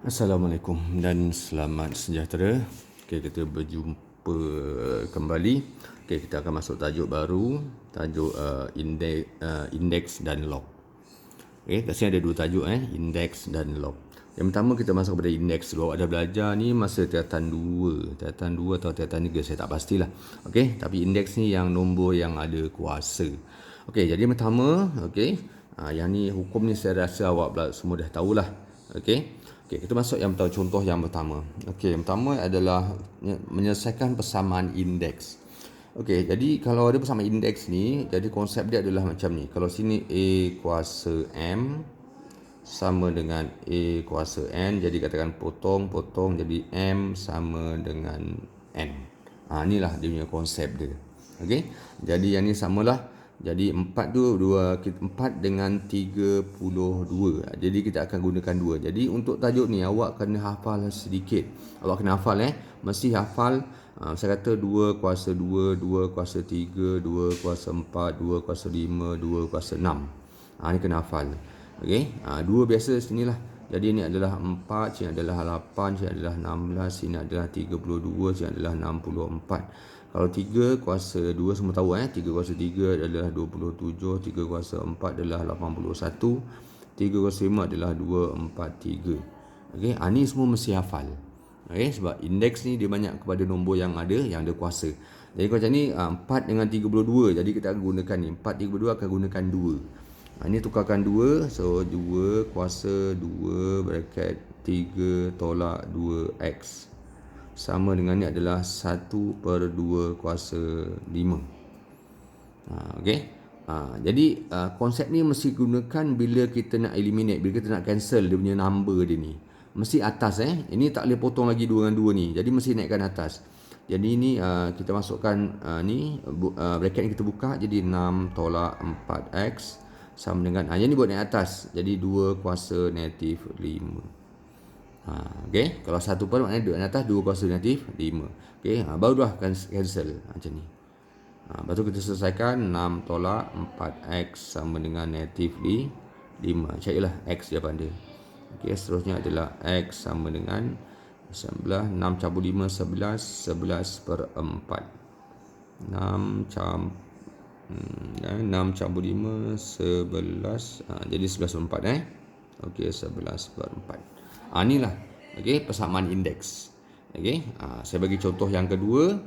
Assalamualaikum dan selamat sejahtera. Okay, kita berjumpa kembali. Okay, kita akan masuk tajuk baru, tajuk indeks dan log. Okay, kat sini ada dua tajuk, indeks dan log. Yang pertama kita masuk kepada indeks dulu. Ada belajar ni masa tingkatan 2 atau tingkatan 3, saya tak pastilah. Okay, tapi indeks ni yang nombor yang ada kuasa. Okay, jadi yang pertama, yang ni hukum ni saya rasa awak semua dah tahulah. Okay. Okey, kita masuk yang pertama, contoh yang pertama. Okey, yang pertama adalah menyelesaikan persamaan indeks. Okey, jadi kalau ada persamaan indeks ni, jadi konsep dia adalah macam ni. Kalau sini A kuasa M sama dengan A kuasa N, jadi katakan potong, jadi M sama dengan N. Inilah dia punya konsep dia. Okey, jadi yang ni samalah. Jadi 4 dengan 32. Jadi kita akan gunakan 2. Jadi untuk tajuk ni awak kena hafal sedikit. Awak kena hafal mesti hafal. Saya kata 2 kuasa 2, 2 kuasa 3, 2 kuasa 4, 2 kuasa 5, 2 kuasa 6. Ni kena hafal. Okey. 2 biasa sinilah. Jadi ini adalah 4, sini adalah 8, sini adalah 16, sini adalah 32, sini adalah 64. Kalau 3 kuasa 2 semua tahu 3 kuasa 3 adalah 27, 3 kuasa 4 adalah 81, 3 kuasa 5 adalah 243. Okey, ni semua mesti hafal. Okey, sebab indeks ni dia banyak kepada nombor yang ada kuasa. Jadi kalau macam ni 4 dengan 32, jadi kita akan gunakan ni 4 32 akan gunakan 2. Ini tukarkan 2, so 2 kuasa 2 bracket 3 tolak 2x sama dengan ni adalah 1/2 kuasa 5. Okey. Jadi konsep ni mesti gunakan bila kita nak eliminate, bila kita nak cancel dia punya number dia ni. Mesti atas Ini tak boleh potong lagi 2 dengan 2 ni. Jadi mesti naikkan atas. Jadi ini kita masukkan ni bracket ni kita buka, jadi 6 tolak 4x sama dengan yang ni buat naik atas. Jadi 2 kuasa negatif 5. Okey, kalau 1 per maknanya 2 atas 2 kuasa negatif 5. Okey, baru dah cancel macam ni. Lepas tu kita selesaikan 6 tolak 4x sama dengan negatif 5. Carilah x jawapan dia. Okey, seterusnya adalah x sama dengan 19, 6 campur 5 11, 11 per 4. 6 campur 5 11, jadi 11 per 4 Okey, 11 per 4. Inilah persamaan indeks. Saya bagi contoh yang kedua.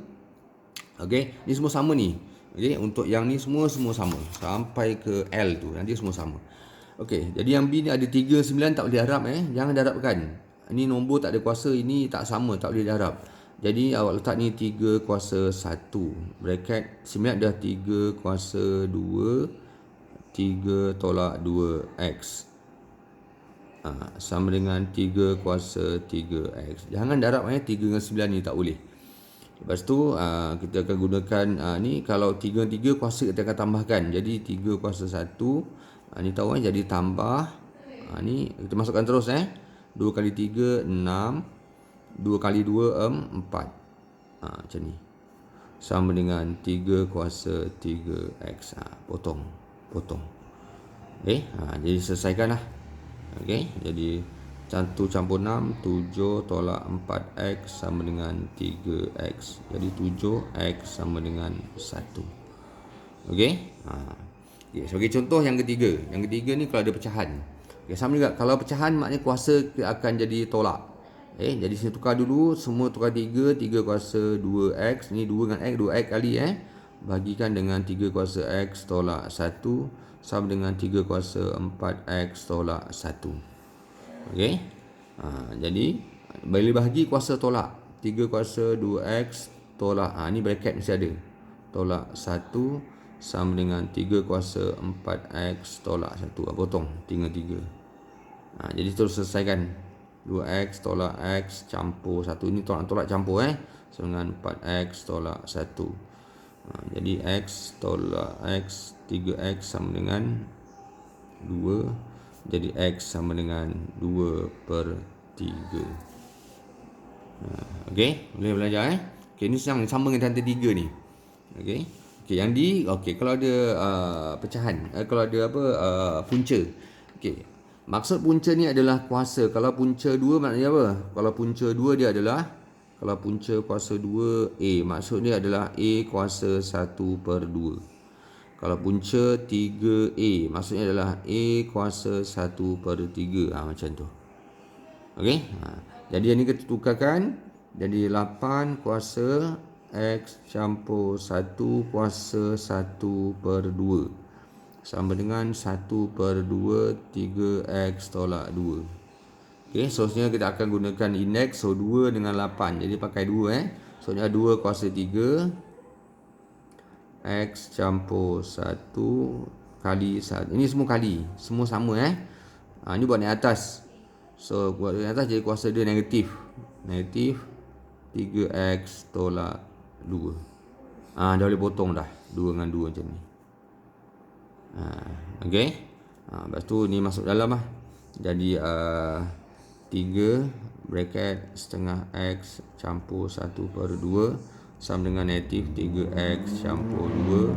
Ni semua sama ni. Untuk yang ni semua sama sampai ke L tu nanti semua sama. Jadi yang B ni ada 3 9 tak boleh harap jangan darabkan. Ini nombor tak ada kuasa, ini tak sama, tak boleh darab. Jadi awak letak ni 3 kuasa 1 bracket 9 dah 3 kuasa 2 3 tolak 2x sama dengan 3 kuasa 3x. Jangan darab 3 dengan 9 ni tak boleh. Lepas tu kita akan gunakan ni kalau 3 dengan 3 kuasa kita akan tambahkan. Jadi 3 kuasa 1 ni tahu jadi tambah ni kita masukkan terus 2 kali 3 6, 2 kali 2 4. Macam ni. Sama dengan 3 kuasa 3x. Potong. Jadi selesaikanlah. Jadi 1 campur 6 7 tolak 4x sama dengan 3x. Jadi 7x sama dengan 1. Sebagai contoh yang ketiga. Yang ketiga ni kalau ada pecahan. Sama juga kalau pecahan maknanya kuasa akan jadi tolak. Jadi sini tukar dulu, semua tukar 3 kuasa 2x, ni 2 dengan x, 2x kali bagikan dengan 3 kuasa x tolak 1 sama dengan 3 kuasa 4x tolak 1. Jadi bila bahagi kuasa tolak 3 kuasa 2x tolak ni bracket mesti ada tolak 1 sama dengan 3 kuasa 4x tolak 1. Potong 3. Jadi terus selesaikan 2x tolak x campur 1. Ini tolak campur sama dengan 4x tolak 1. Jadi x tolak x 3x sama dengan 2. Jadi x sama dengan 2 per 3. Boleh belajar ini sama dengan tanda 3 ni. Yang di kalau ada pecahan, kalau ada punca. Maksud punca ni adalah kuasa. Kalau punca 2 maknanya apa? Kalau punca 2 dia adalah, kalau punca kuasa 2 A, maksud dia adalah A kuasa 1/2. Kalau punca 3A, maksudnya adalah A kuasa 1/3. Macam tu. Okey. Jadi yang ni kita tukarkan. Jadi 8 kuasa X campur 1 kuasa 1/2 sama dengan 1/2 3X tolak 2. Okey, seterusnya kita akan gunakan indeks. So 2 dengan 8. Jadi pakai 2 So 2 kuasa 3 X campur 1 kali 1. Ini semua kali. Semua sama Ini buat naik atas. So buat naik atas jadi kuasa dia negatif. Negatif 3X tolak 2. Dah boleh potong dah. 2 dengan 2 macam ni. Okey. Lepas tu ni masuk dalam Jadi 3 bracket setengah X campur 1/2 sama dengan negatif 3X campur 2.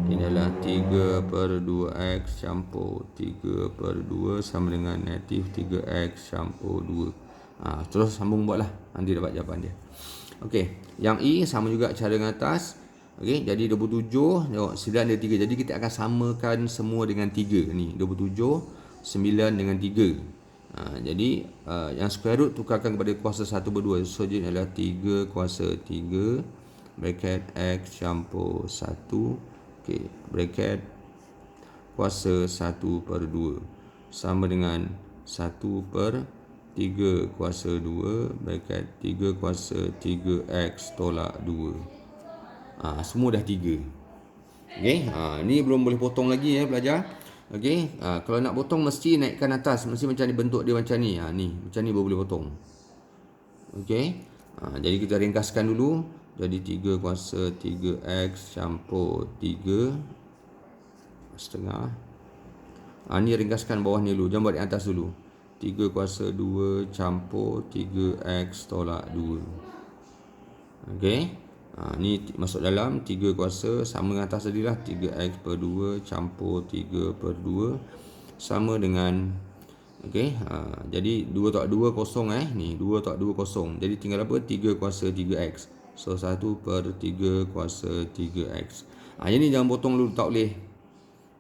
Ini adalah 3/2X campur 3/2 sama dengan negatif 3X campur 2. Terus sambung buatlah. Nanti dapat jawapan dia. Okey. Yang E sama juga cara dengan atas. Okey, jadi 27, tengok 9 ada 3. Jadi kita akan samakan semua dengan 3 ni. 27, 9 dengan 3. Jadi yang square root tukarkan kepada kuasa 1/2. So dia adalah 3 kuasa 3 bracket X campur 1. Okey, bracket kuasa 1/2 sama dengan 1/3 kuasa 2 bracket 3 kuasa 3X tolak 2. Semua dah 3. Okey, ni belum boleh potong lagi pelajar. Okey, kalau nak potong mesti naikkan atas, mesti macam ni, bentuk dia macam ni. Ni macam ni baru boleh potong. Okey. Jadi kita ringkaskan dulu. Jadi 3 kuasa 3X campur 3 setengah. Ni ringkaskan bawah ni dulu, jangan buat di atas dulu. 3 kuasa 2 campur 3X tolak 2. Okey. Ni masuk dalam 3 kuasa sama dengan atas tadi lah, 3X/2 campur 3/2 sama dengan okey. Jadi 2 tolak 2 kosong ni 2 tolak 2 kosong. Jadi tinggal apa? 3 kuasa 3X. So 1/3 kuasa 3X. Yang ni jangan potong dulu, tak boleh.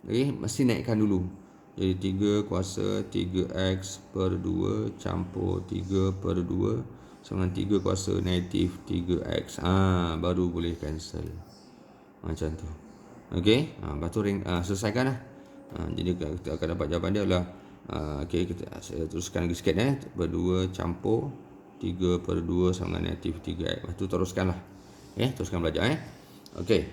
Okey, mesti naikkan dulu. Jadi 3 kuasa 3X/2 campur 3/2 sama dengan 3 kuasa negatif 3X. Baru boleh cancel. Macam tu. Okey. Lepas tu selesaikan lah. Jadi kita akan dapat jawapan dia adalah okey, saya teruskan lagi sikit 2 campur 3/2 sama dengan negatif 3X. Lepas tu teruskan lah. Teruskan belajar Okey.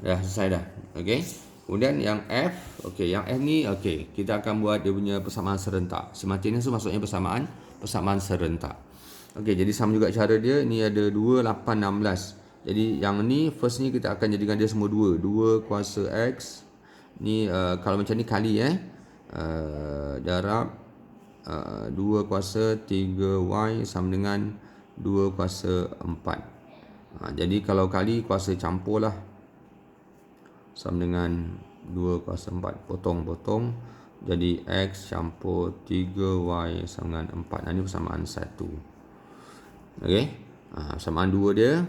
Dah selesai dah. Okey. Kemudian yang F. Okey, yang F ni kita akan buat dia punya persamaan serentak. Simultaneous tu maksudnya persamaan serentak. Okey, jadi sama juga cara dia. Ni ada 2, 8, 16. Jadi yang ni first ni kita akan jadikan dia semua 2. 2 kuasa X. Ni kalau macam ni kali darab 2 kuasa 3Y sama dengan 2 kuasa 4. Jadi kalau kali kuasa campur lah. Sama dengan 2 kuasa 4. Potong-potong. Jadi X campur 3Y sama dengan 4. Ini persamaan 1. Okey. Persamaan 2 dia.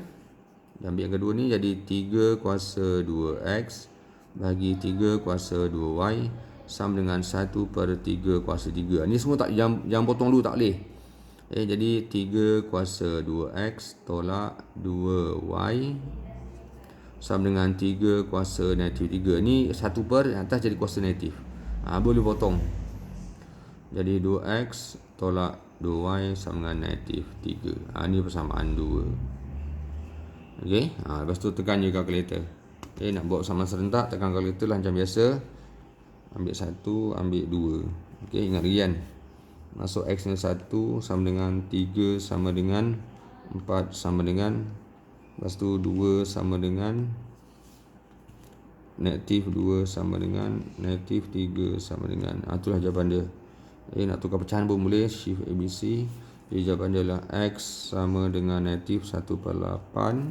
Ambil yang kedua ni jadi 3 kuasa 2X bagi 3 kuasa 2Y sama dengan 1/3 kuasa 3. Ni semua tak jangan potong dulu, tak boleh. Jadi 3 kuasa 2X tolak 2Y sama dengan 3 kuasa negatif 3. Ni 1/, atas jadi kuasa negatif. Boleh potong. Jadi 2X tolak 2Y sama dengan negatif 3. Ni persamaan 2. Okey. Lepas tu tekan je kalkulator. Nak buat persamaan serentak, tekan kalkulator lah macam biasa. Ambil 1, ambil 2. Okey, ingat lagi kan. Masuk X ni 1 sama dengan 3 sama dengan 4 sama dengan. Lepas tu 2 sama dengan negatif 2 sama dengan negatif 3 sama dengan. Itulah jawapan dia. Nak tukar pecahan pun boleh. Shift ABC. Jadi jawapan dia adalah X sama dengan negatif 1/8.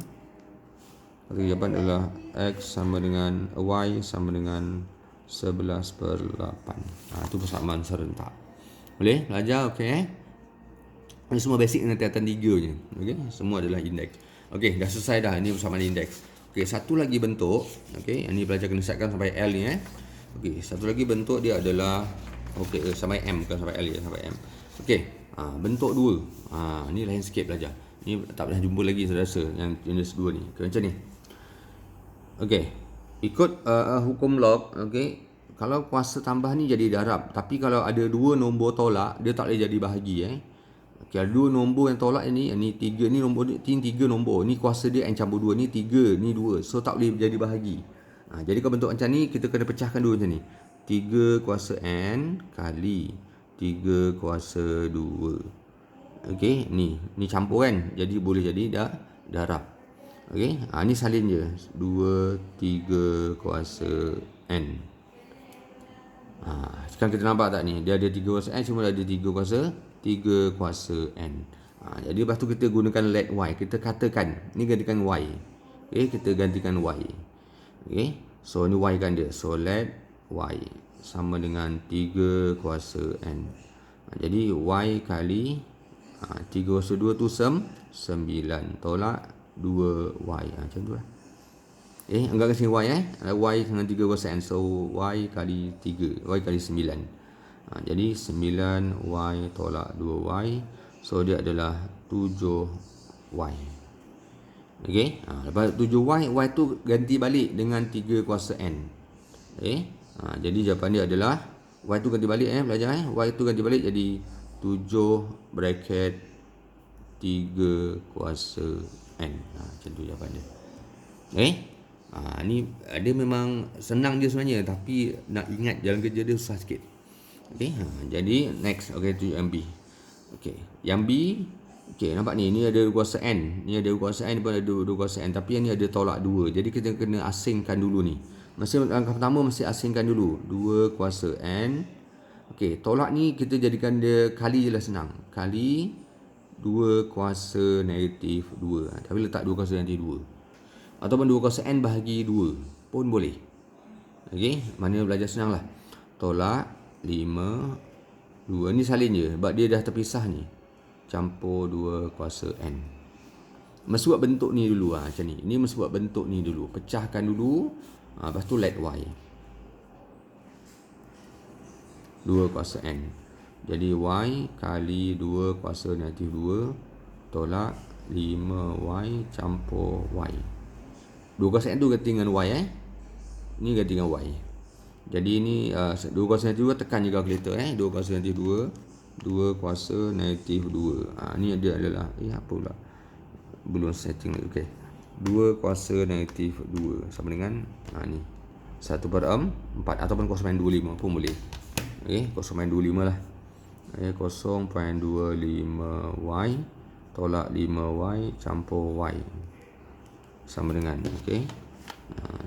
Jawapan adalah X sama dengan Y sama dengan 11/8. Itu persamaan serentak. Boleh belajar, okey. Ini semua basic dengan tingkatan 3 je. Okey, semua adalah indeks. Okey, dah selesai dah ini persamaan indeks. Okey, satu lagi bentuk, okey, ini belajar kena siapkan sampai L ni Okey, satu lagi bentuk dia adalah sampai M, bukan sampai L je, sampai M. Okey, bentuk 2. Ni lain sikit belajar. Ni tak pernah jumpa lagi saya rasa yang jenis 2 ni. Macam ni. Okey, ikut hukum log, okey, kalau kuasa tambah ni jadi darab, tapi kalau ada dua nombor tolak, dia tak boleh jadi bahagi Okey, ada dua nombor yang tolak ni 3 ni nombor ni 3 nombor. Ni kuasa dia n campur 2, ni 3, ni 2. So tak boleh jadi bahagi. Jadi kalau bentuk macam ni kita kena pecahkan dulu macam ni. 3 kuasa n kali 3 kuasa 2. Okey, ni campur kan. Jadi boleh jadi darab. Okey, ni salin je. 2 3 kuasa n. Sekarang kita nampak tak ni? Dia ada 3 kuasa n, cuma ada 3 kuasa n. Jadi lepas tu kita gunakan let y. Kita katakan ni gantikan y. Okey, kita gantikan y. Okey, so ni y kan dia. So let y sama dengan 3 kuasa n. Jadi y kali 3 kuasa 2 tu 9 tolak 2y. Macam tu lah. Anggapkan sini y y dengan 3 kuasa n. So y kali 3, y kali 9. Jadi 9y tolak 2y. So dia adalah 7y. Okey, lepas 7y, y tu ganti balik dengan 3 kuasa n. Okey, jadi jawapan dia adalah y tu ganti balik belajar y tu ganti balik jadi 7 bracket 3 kuasa n. Macam tu jawapan dia. Ni dia memang senang je sebenarnya, tapi nak ingat jalan kerja dia susah sikit. Okey, jadi next. Okey, tu yang B. Okey, yang B. Okey, nampak ni ada 2 kuasa n. Ni ada 2 kuasa n pun ada 2 kuasa n, tapi yang ni ada tolak 2. Jadi kita kena asingkan dulu ni. Langkah pertama mesti asingkan dulu 2 kuasa n. Okey, tolak ni kita jadikan dia kali je lah, senang. Kali 2 kuasa negatif 2. Tapi letak 2 kuasa negatif 2. Ataupun 2 kuasa n bahagi 2 pun boleh. Okey, mana belajar senang lah. Tolak 5 2. Ni salin je sebab dia dah terpisah ni. Campur 2 kuasa n. Mesti buat bentuk ni dulu macam ni. Ni mesti buat bentuk ni dulu. Pecahkan dulu. Lepas tu let y 2 kuasa n. Jadi y kali 2 kuasa negatif 2 tolak 5y campur y. 2 kuasa n tu ganti dengan y Ni ganti dengan y. Jadi ni 2 kuasa negatif 2 tekan je kalkulator 2 kuasa negatif 2 2 kuasa negatif 2. Ni dia adalah apa pula? Belum setting lagi. Okey. 2 kuasa negatif 2 sama dengan ni 1/4 ataupun 0.25 pun boleh. Okey, 0.25 lah. 0.25y tolak 5y campur y sama dengan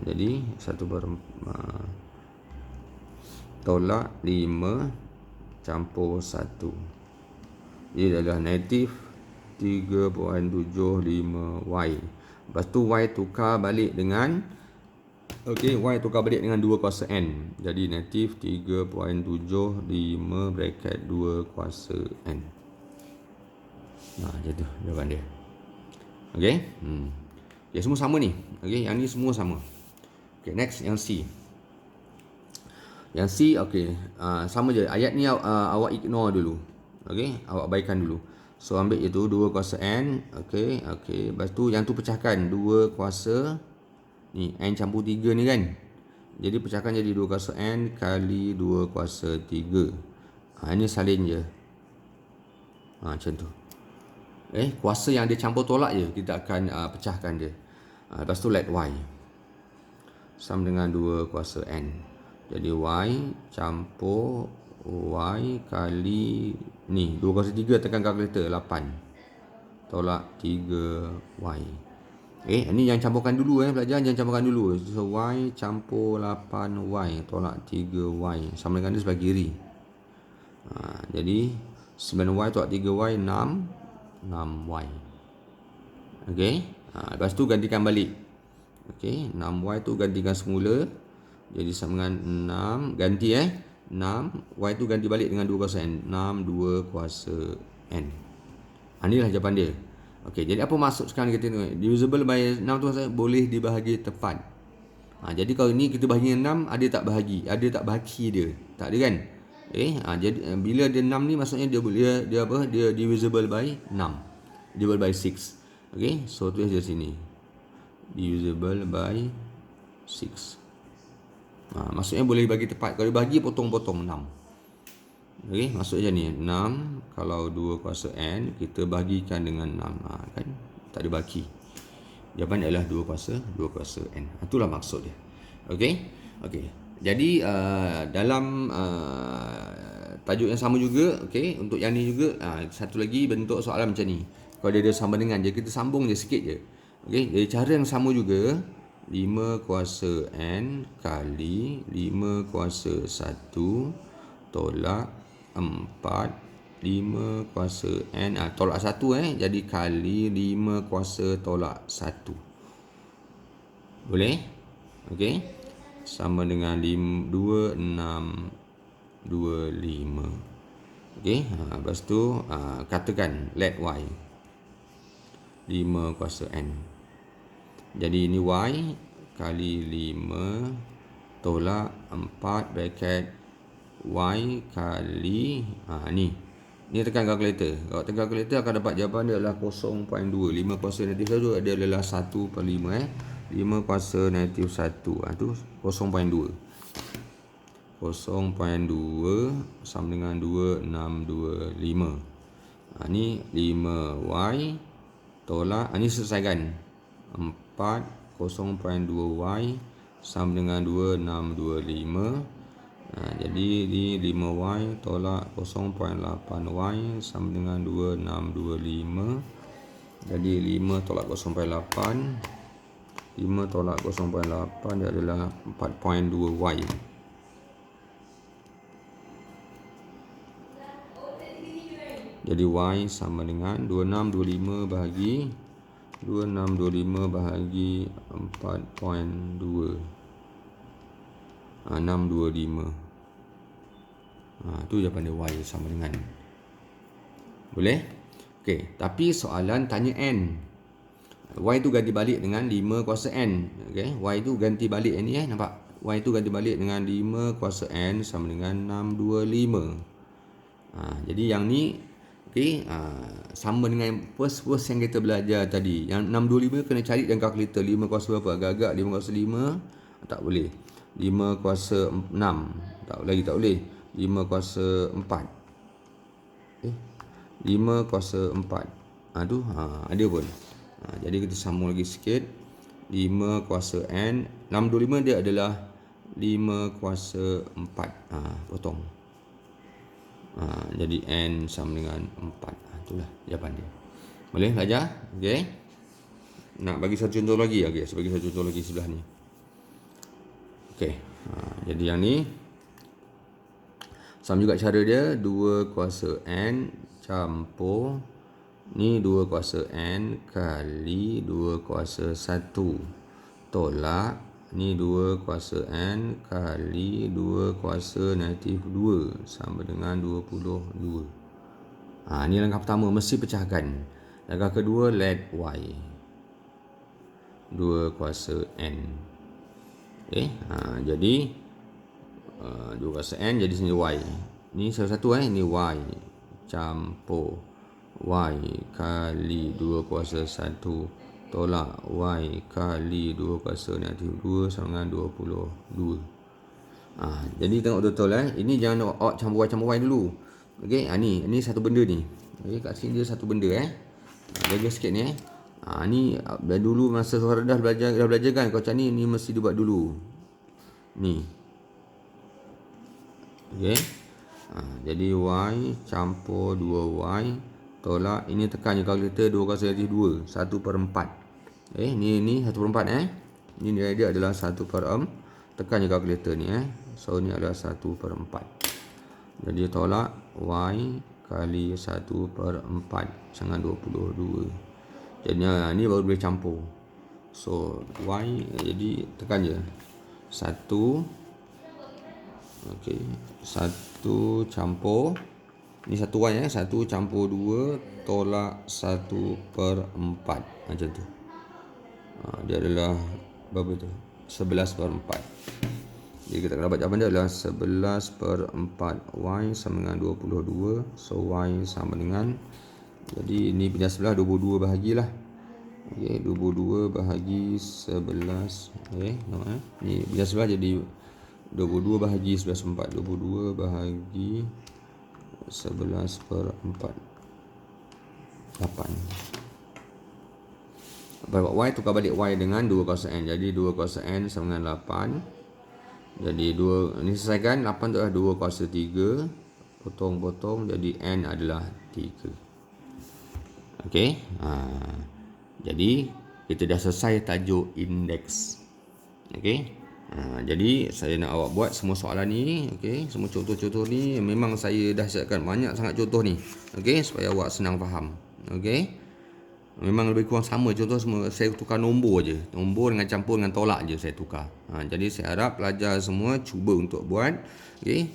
jadi 1/4 tolak 5 campur 1. Dia adalah negatif 3.75y. Lepas tu y tukar balik dengan y tukar balik dengan 2 kuasa n. Jadi negatif 3.75 bracket 2 kuasa n. Macam tu jawapan dia. Okey. Ya, semua sama ni. Okey, yang ni semua sama. Okey, next yang C. Yang C, okey, sama je. Ayat ni awak ignore dulu. Okey, awak abaikan dulu. So ambil itu 2 kuasa n. Okey. Lepas tu yang tu pecahkan 2 kuasa ni n campur 3 ni kan. Jadi pecahkan jadi 2 kuasa n kali 2 kuasa 3. Ini salin je. Macam tu. Kuasa yang dia campur tolak je kita akan pecahkan dia. Lepas tu let y sama dengan 2 kuasa n. Jadi y campur y kali ni 2 kuasa 3 tekan kalkulator 8 tolak 3y. Ni yang campurkan dulu pelajar, jangan campurkan dulu. So y campur 8y tolak 3y sama dengan dia sebelah kiri. Jadi 9y tolak 3y 6y. Okey. Lepas tu gantikan balik. Okey, 6y tu gantikan semula. Jadi sama dengan 6 ganti 6 y tu ganti balik dengan 2 kuasa n. 6 2 kuasa n. Inilah jawapan dia. Okey, jadi apa maksud sekarang kita tengok? Divisible by 6 tu maksudnya boleh dibahagi tepat. Jadi kalau ni kita bahagi 6, ada tak bahagi? Ada tak baki dia? Tak ada kan? Jadi bila dia 6 ni maksudnya dia apa? Dia divisible by 6. Divisible by 6. Okey, so tulis di sini. Divisible by 6. Maksudnya boleh bagi tepat. Kalau dibagi potong-potong 6. Okey, maksudnya ni 6 kalau 2 kuasa n kita bagikan dengan 6. Kan? Tak ada baki. Jawapan adalah 2 kuasa n. Itulah maksud dia. Okey. Okey. Jadi dalam tajuk yang sama juga, okey, untuk yang ni juga satu lagi bentuk soalan macam ni. Kalau dia ada sama dengan, jadi kita sambung je sikit je. Okey, jadi cara yang sama juga 5 kuasa n kali 5 kuasa 1 tolak 4 5 kuasa n tolak 1 jadi kali 5 kuasa tolak 1. Boleh? Okey. Sama dengan 2 6 2 5. Okey, lepas tu katakan let y 5 kuasa n. Jadi ini y kali 5 tolak 4 bracket y kali ni tekan kalkulator. Kalau tekan kalkulator akan dapat jawapan dia adalah 0.2. 5 kuasa negatif 1 dia adalah 1/5 5 kuasa negatif 1 tu 0.2. 0.2 sama dengan 2625. Ni 5y tolak ni selesaikan 4 0.2y sama dengan 2625. Jadi di 5y tolak 0.8y sama dengan 2625. Jadi 5 tolak 0.8 5 tolak 0.8 dia adalah 4.2y. Jadi y sama dengan 2625 bahagi 2625 bahagi 4.2 625. Tu jawapan dia y sama dengan. Boleh? Okey, tapi soalan tanya n. Y tu ganti balik dengan 5 kuasa n. Okey, y tu ganti balik ni nampak? Y tu ganti balik dengan 5 kuasa n sama dengan 625. Jadi yang ni okey, sama dengan first yang kita belajar tadi. Yang 625 kena cari dengan kalkulator 5 kuasa berapa? Agak-agak 5 kuasa 5 tak boleh. 5 kuasa 6 tak boleh. 5 kuasa 4. 5 kuasa 4. Tu ada pun. Jadi kita sambung lagi sikit. 5 kuasa n 625 dia adalah 5 kuasa 4. Potong. Jadi n sama dengan 4. Itulah jawapan dia. Boleh belajar? Okey. Nak bagi satu contoh lagi? Okey, saya bagi satu contoh lagi sebelah ni. Okey. Jadi yang ni sama juga cara dia 2 kuasa n campur ni 2 kuasa n kali 2 kuasa 1 tolak ni 2 kuasa n kali 2 kuasa negatif 2 sama dengan 22. Ni langkah pertama, mesti pecahkan. Langkah kedua, let y 2 kuasa n. Jadi 2 kuasa n jadi sini y. Ni salah satu ni y campur y kali 2 kuasa 1 tolak y kali 2 kuasa negatif 2 sama dengan 22. Jadi tengok betul ini jangan awak campur y dulu. Okey, ni satu benda ni. Okey, kat sini dia satu benda jaga sikit ni ni dulu masa suara dah belajar kan kau macam ni mesti dibuat dulu. Ni. Okey. Jadi y campur 2y tolak ini tekan je kalkulator 2 kuasa negatif 2 1/4. Ni 1/4 Ni dia adalah 1/4. Tekan je kalkulator ni So ni adalah 1/4. Jadi tolak y kali 1/4 dengan 22. Jadi ni baru boleh campur. So y jadi tekan je 1. Okey, 1 campur. Ni 1 Y 1 campur 2 tolak 1/4. Macam tu. Dia adalah berapa tu? 11/4. Jadi kita akan dapat jawapan dia adalah 11/4 Y sama dengan 22. So Y sama dengan, jadi ini pindah sebelah 22 bahagilah. Okey, 22 bahagi 11. Okey, tengok ni pindah sebelah jadi 22 bahagi 11/4. 22 bahagi 11/4. 8. Buat Y, tukar balik Y dengan 2 kuasa N. Jadi 2 kuasa N sama dengan 8. Jadi 2, ni selesaikan. 8 tu adalah 2 kuasa 3. Potong-potong, jadi N adalah 3. Okey. Jadi kita dah selesai tajuk indeks. Okey. Jadi saya nak awak buat semua soalan ni. Okey. Semua contoh-contoh ni memang saya dah siapkan banyak sangat contoh ni. Okey, supaya awak senang faham. Okey. Memang lebih kurang sama contoh semua. Saya tukar nombor je. Nombor dengan campur dengan tolak je saya tukar. Jadi saya harap pelajar semua cuba untuk buat. Okey.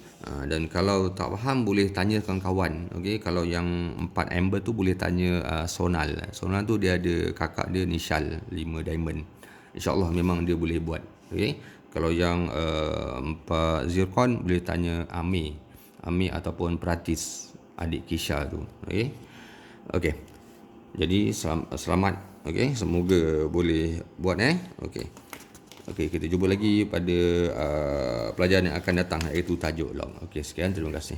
Dan kalau tak faham boleh tanya kawan-kawan. Okey. Kalau yang 4 amber tu boleh tanya Sonal. Sonal tu dia ada kakak dia Nishal 5 diamond. InsyaAllah memang dia boleh buat. Okey. Kalau yang 4 zircon boleh tanya Amir ataupun Pratis, adik Kisha tu. Okey. Okey. Jadi selamat. Okey, semoga boleh buat okey. Okey, kita jumpa lagi pada pelajaran yang akan datang, iaitu tajuk log. Okey, sekian, terima kasih.